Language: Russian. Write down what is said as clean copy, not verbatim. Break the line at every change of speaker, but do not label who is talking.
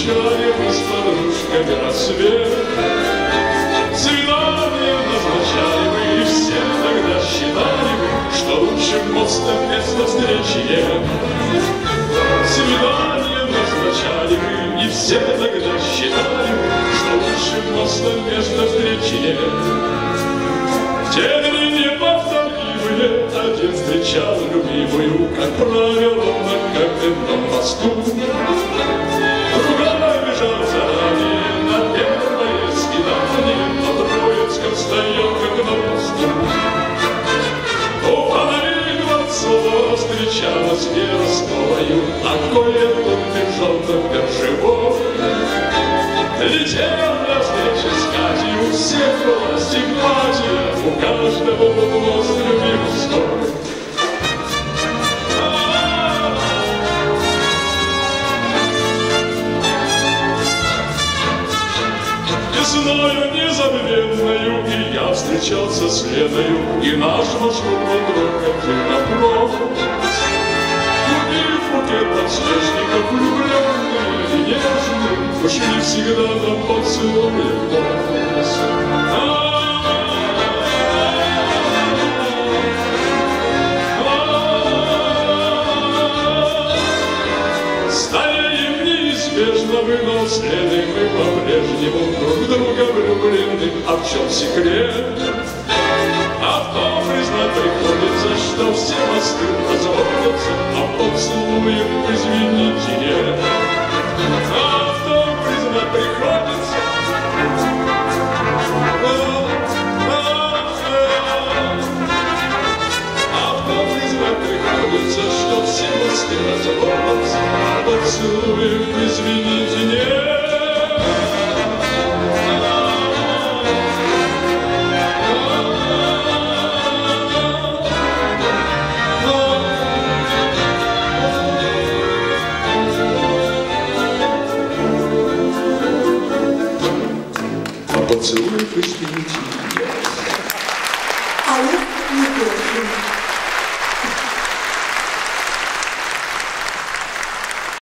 встречали мы с подружками рассвет. Свидания назначали мы, и все тогда считали мы, что лучшим мостом место встречи нет. Свидания назначали мы, и все тогда считали мы, что лучшим мостом место встречи нет. Те дни неповторимые, один встречал любимую, как правило, на каменном мосту. Другая бежал заранее на первое свидание, на Троицком встает, как на мосту. У фонарей Дворцова встречалась Вера с новою, а кое-кто бежал на биржевой. Летел навстречу с Катей, у всех была симпатия, у каждого был мост любимый. Весною незабвенною и я встречался с Леною, и наш маршрут был только на провод. Купив букет подснежников, влюбленные и нежные, ушли всегда на поцелуй голос. Стареем неизбежно, но с Леной мы по-прежнему друг друга влюблены. А в чем секрет? А в том признать приходится, что все мосты разводятся, а поцелуем, извините, нет. А в том признать приходится, что все мосты разводятся, а поцелуем, извините, нет.
Поцелуй, извините.
Олег Егоров.